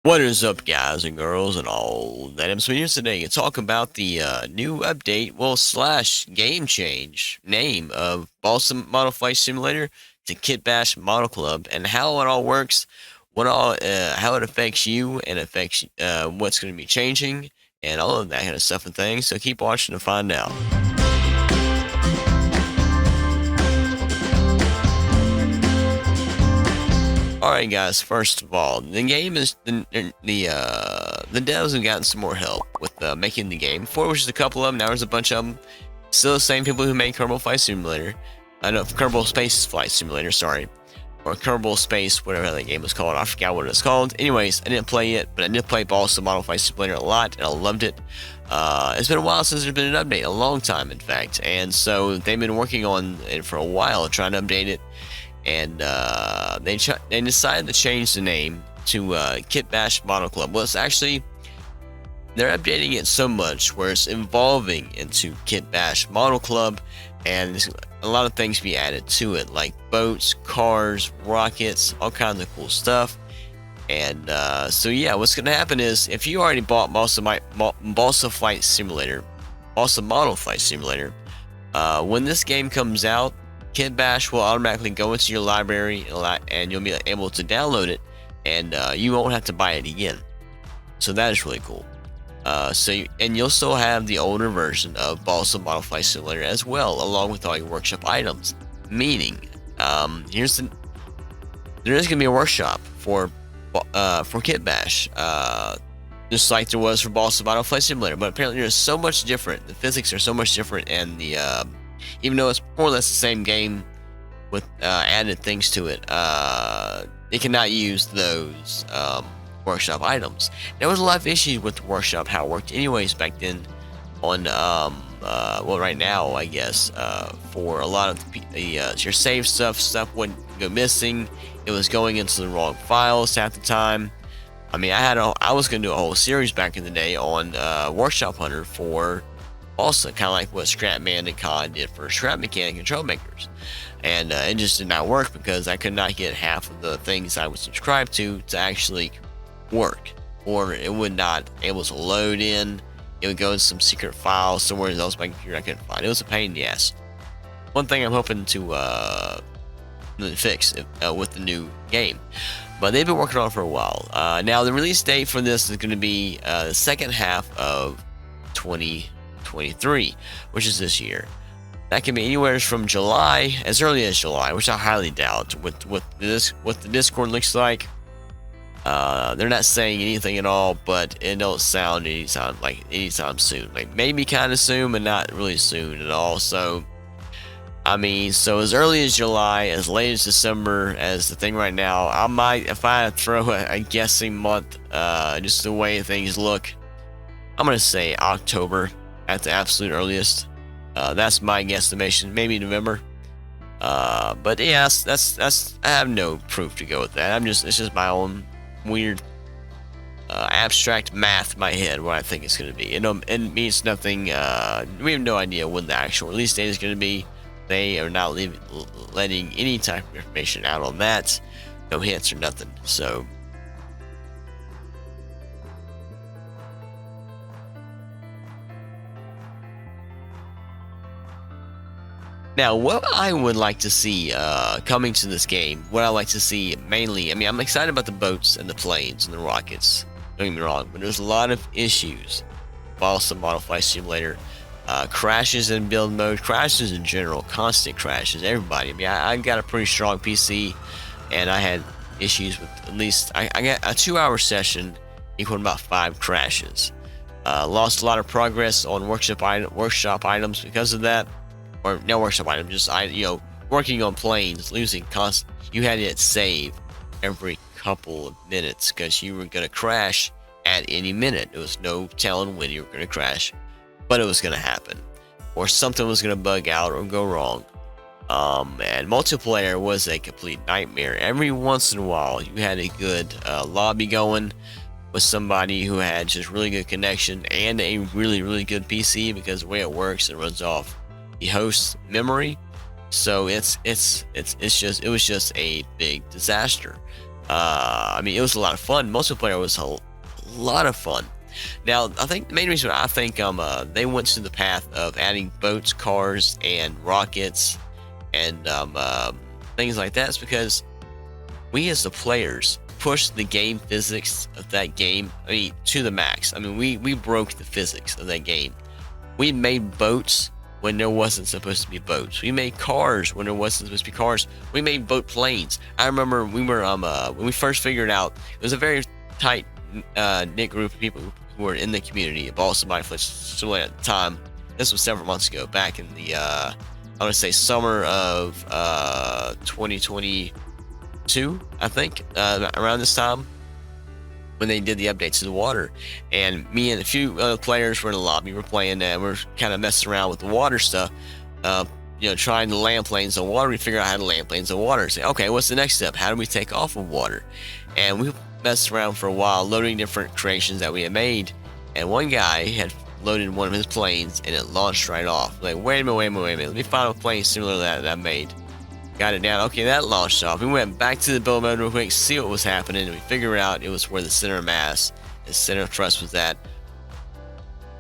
What is up, guys and girls, and all that? I'm here today to talk about the new update, well, slash game change name of Balsa Model Flight Simulator to Kit Bash Model Club, and how it all works, how it affects you, and affects what's going to be changing, and all of that kind of stuff and things. So keep watching to find out. Alright guys, first of all, the game is the devs have gotten some more help with making the game. Before it was just a couple of them, now there's a bunch of them. Still the same people who made Kerbal Flight Simulator. Kerbal Space Flight Simulator, sorry. Or Kerbal Space, whatever that game was called. I forgot what it was called. Anyways, I didn't play it, but I did play Balsa Model Flight Simulator a lot, and I loved it. It's been a while since there's been an update, a long time in fact. And so they've been working on it for a while, trying to update it. And they decided to change the name to Kit Bash Model Club. Well, it's actually, they're updating it so much where it's evolving into Kit Bash Model Club, and there's a lot of things be added to it, like boats, cars, rockets, all kinds of cool stuff. And so yeah, what's going to happen is, if you already bought Balsa Flight Simulator, Balsa Model Flight Simulator, when this game comes out, Kit Bash will automatically go into your library and you'll be able to download it, and you won't have to buy it again. So that is really cool. You'll still have the older version of Balsa Model Flight Simulator as well, along with all your workshop items. Meaning, there is going to be a workshop for Kit Bash, just like there was for Balsa Model Flight Simulator. But apparently, there's so much different. The physics are so much different, and even though it's more or less the same game with added things to it, it cannot use those workshop items. There was a lot of issues with the workshop, how it worked anyways back then on, well, right now, I guess, for a lot of your save stuff wouldn't go missing. It was going into the wrong files half the time. I mean, I was going to do a whole series back in the day on Workshop Hunter for Balsa, kind of like what Scrapman and Con did for Scrap Mechanic and Trailmakers. And it just did not work because I could not get half of the things I was subscribed to actually work, or it would not able to load in. It would go in some secret file somewhere else my computer I couldn't find. It was a pain in the ass. One thing I'm hoping to fix with the new game, but they've been working on it for a while. Now the release date for this is going to be the second half of 2023, which is this year. That can be anywhere from July, as early as July, which I highly doubt. With what the Discord looks like, they're not saying anything at all, but it don't sound anytime soon. Like maybe kind of soon, but not really soon at all. So, I mean, so as early as July, as late as December, as the thing right now, I might, if I throw a guessing month, just the way things look, I'm gonna say October at the absolute earliest. That's my guesstimation. Maybe November. But yes, that's I have no proof to go with that. it's just my own weird abstract math in my head what I think it's going to be. It means nothing. We have no idea when the actual release date is going to be. They are not letting any type of information out on that. No hints or nothing. So now, what I would like to see coming to this game, what I like to see mainly, I mean, I'm excited about the boats and the planes and the rockets. Don't get me wrong, but there's a lot of issues. Balsa Model Flight Simulator, crashes in build mode, crashes in general, constant crashes. Everybody. I mean, I got a pretty strong PC, and I had issues with at least I got a 2-hour session equal to about 5 crashes. Lost a lot of progress on workshop items because of that. Or no workshop item, just working on planes, losing constant. You had to hit save every couple of minutes because you were gonna crash at any minute. There was no telling when you were gonna crash, but it was gonna happen, or something was gonna bug out or go wrong. And multiplayer was a complete nightmare. Every once in a while, you had a good lobby going with somebody who had just really good connection and a really good PC, because the way it works, it runs off the host's memory. So it was just a big disaster. I mean, it was a lot of fun. Multiplayer was a lot of fun. Now, I think the main reason I think they went to the path of adding boats, cars, and rockets, and things like that is because we as the players pushed the game physics of that game, I mean, to the max. I mean, we broke the physics of that game. We made boats when there wasn't supposed to be boats. We made cars when there wasn't supposed to be cars. We made boat planes. I remember we were when we first figured out, it was a very tight knit group of people who were in the community of Balsa at the time. This was several months ago, back in the I want to say summer of 2022, I think, around this time, when they did the updates to the water. And me and a few other players were in the lobby. We're playing that. We're kind of messing around with the water stuff, trying to land planes on water. We figure out how to land planes on water. Say, okay, what's the next step? How do we take off of water? And we messed around for a while, loading different creations that we had made. And one guy had loaded one of his planes, and it launched right off. Like, wait a minute. Let me find a plane similar to that I made. Got it down. Okay, that launched off. We went back to the build mode real quick, see what was happening, and we figured out it was where the center of mass and center of thrust was at,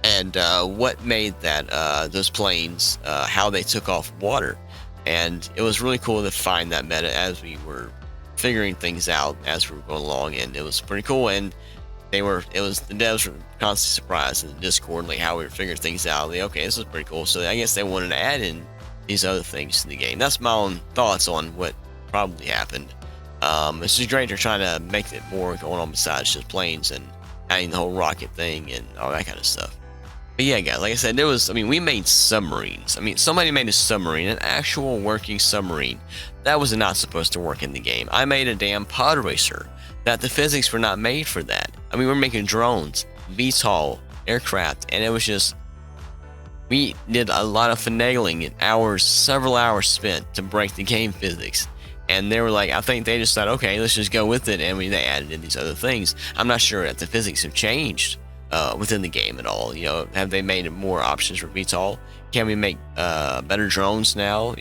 and what made that those planes, how they took off water. And it was really cool to find that meta as we were figuring things out as we were going along, and it was pretty cool. And the devs were constantly surprised in the Discord, like how we were figuring things out. Like, okay, this is pretty cool. So I guess they wanted to add in these other things to the game. That's my own thoughts on what probably happened. It's just great they're trying to make it more going on besides just planes and adding the whole rocket thing and all that kind of stuff. But yeah, guys, like I said, we made submarines. I mean, somebody made a submarine, an actual working submarine. That was not supposed to work in the game. I made a damn pod racer that the physics were not made for that. I mean, we're making drones, VTOL, aircraft, and it was just, we did a lot of finagling and several hours spent to break the game physics. And they were like, I think they just thought, okay, let's just go with it. And they added in these other things. I'm not sure that the physics have changed within the game at all. Have they made more options for VTOL? Can we make better drones now?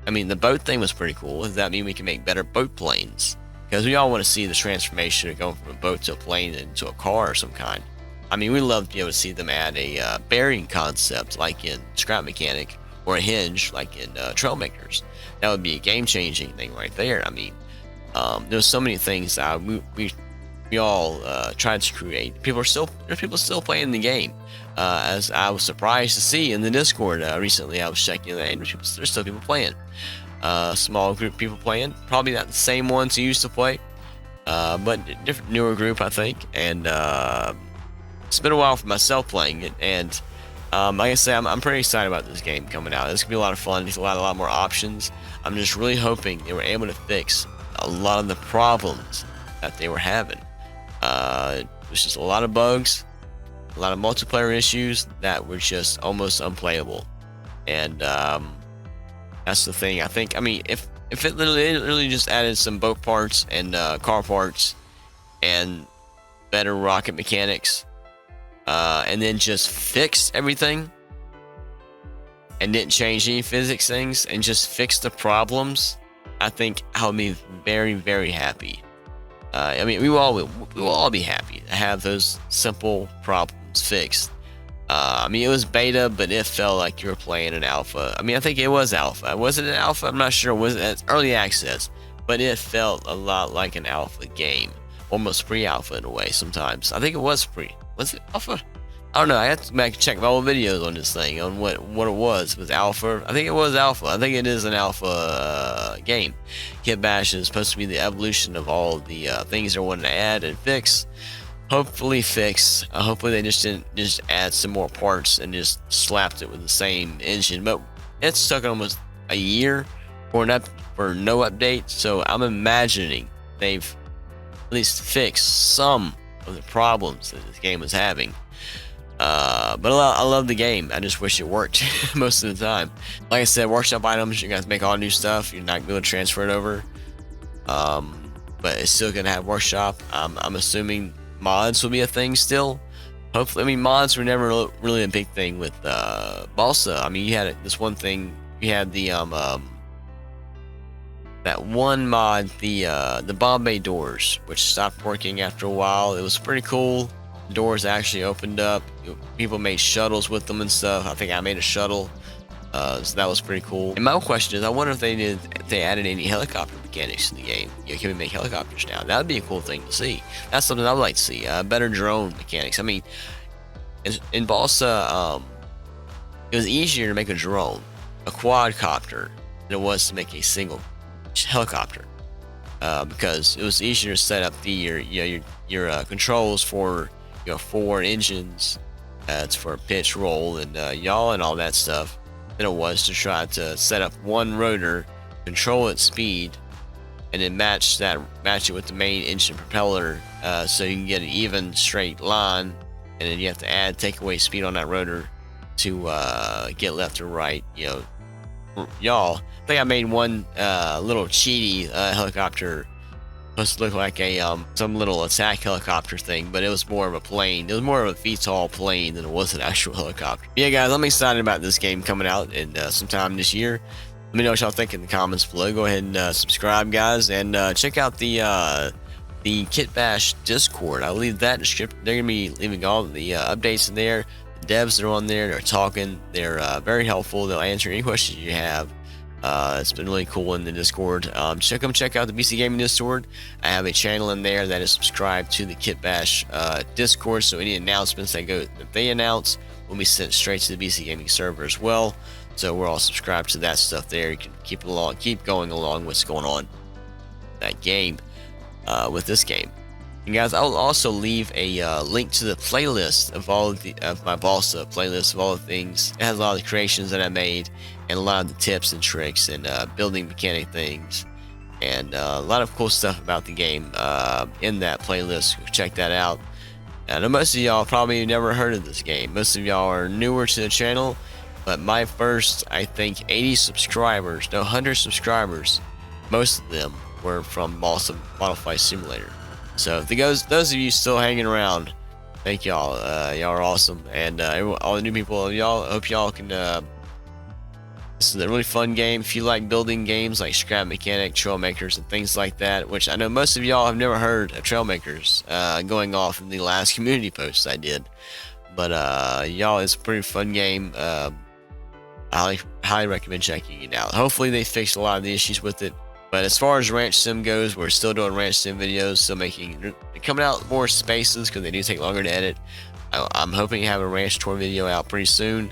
I mean, the boat thing was pretty cool. Does that mean we can make better boat planes? Because we all want to see the transformation of going from a boat to a plane and to a car of some kind. I mean, we love to be able to see them add a bearing concept like in Scrap Mechanic, or a hinge like in Trailmakers. That would be a game-changing thing right there. I mean, there's so many things that we all tried to create. There's people still playing the game. As I was surprised to see in the Discord recently, I was checking that there's still people playing. Small group of people playing, probably not the same ones who used to play, but different, newer group, I think. And it's been a while for myself playing it, and like I say, I'm pretty excited about this game coming out. It's gonna be a lot of fun. There's a lot more options. I'm just really hoping they were able to fix a lot of the problems that they were having. There's just a lot of bugs, a lot of multiplayer issues that were just almost unplayable. And that's the thing. I mean, if it literally just added some boat parts and car parts and better rocket mechanics, and then just fixed everything and didn't change any physics things and just fixed the problems, I think I'll be very, very happy. I mean, we will all be happy to have those simple problems fixed. I mean, it was beta, but it felt like you were playing an alpha. I mean, I think it was alpha. Was it an alpha? I'm not sure. Was it early access? But it felt a lot like an alpha game, almost pre-alpha in a way. Sometimes I think it was pre. Was it alpha? I don't know. I have to go back and check my old videos on this thing on what it was. It was alpha? I think it was alpha. I think it is an alpha game. Kit Bash is supposed to be the evolution of all the things they're wanting to add and fix. Hopefully fix. Hopefully they just didn't just add some more parts and just slapped it with the same engine. But it's took almost a year for no update. So I'm imagining they've at least fixed some of the problems that this game was having. But I love the game. I just wish it worked most of the time. Like I said, workshop items, you guys make all new stuff. You're not going to transfer it over. But it's still going to have workshop. I'm assuming mods will be a thing still. Hopefully, I mean, mods were never really a big thing with Balsa. I mean, you had this one thing. You had the that one mod, the Bombay doors, which stopped working after a while. It was pretty cool. The doors actually opened up. People made shuttles with them and stuff. I think I made a shuttle. So that was pretty cool. And my question is, I wonder if they added any helicopter mechanics to the game. Can we make helicopters now? That would be a cool thing to see. That's something I would like to see. Better drone mechanics. I mean, in Balsa, it was easier to make a drone, a quadcopter, than it was to make a single helicopter, because it was easier to set up your controls for 4 engines. It's for pitch, roll, and yaw and all that stuff, than it was to try to set up one rotor, control its speed, and then match it with the main engine propeller, so you can get an even straight line. And then you have to take away speed on that rotor to get left or right. Y'all, I think I made one little cheaty helicopter, supposed to look like a some little attack helicopter thing, but it was more of a plane. It was more of a VTOL plane than it was an actual helicopter. Yeah, guys, I'm excited about this game coming out in sometime this year. Let me know what y'all think in the comments below. Go ahead and subscribe, guys, and check out the Kit Bash Discord. I'll leave that description. They're gonna be leaving all the updates in there. The devs that are on there, they're talking. They're very helpful. They'll answer any questions you have. It's been really cool in the Discord. Check out the BC Gaming Discord. I have a channel in there that is subscribed to the Kit Bash Discord, so any announcements that they announce will be sent straight to the BC Gaming server as well. So we're all subscribed to that stuff there. You can keep going along what's going on in that game. With this game, and guys, I'll also leave a link to the playlist of my Balsa playlist of all the things. It has a lot of the creations that I made, and a lot of the tips and tricks and building mechanic things, and a lot of cool stuff about the game in that playlist. Check that out. I know most of y'all probably never heard of this game. Most of y'all are newer to the channel, but my first, I think, 100 subscribers, most of them were from Balsa Model Flight Simulator. So if those of you still hanging around, thank y'all. Y'all are awesome, and all the new people, y'all, hope y'all can. This is a really fun game. If you like building games like Scrap Mechanic, Trailmakers, and things like that, which I know most of y'all have never heard of Trailmakers, going off in the last community posts I did. But y'all, it's a pretty fun game. I highly recommend checking it out. Hopefully they fixed a lot of the issues with it. But as far as Ranch Sim goes, we're still doing Ranch Sim videos, still coming out more spaces because they do take longer to edit. I'm hoping to have a Ranch Tour video out pretty soon,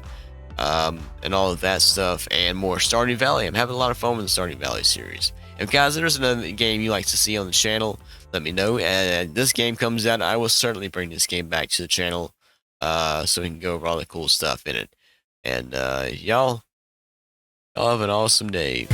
and all of that stuff, and more Stardew Valley. I'm having a lot of fun with the Stardew Valley series. If guys, there's another game you like to see on the channel, let me know. And this game comes out, I will certainly bring this game back to the channel, so we can go over all the cool stuff in it. And y'all have an awesome day.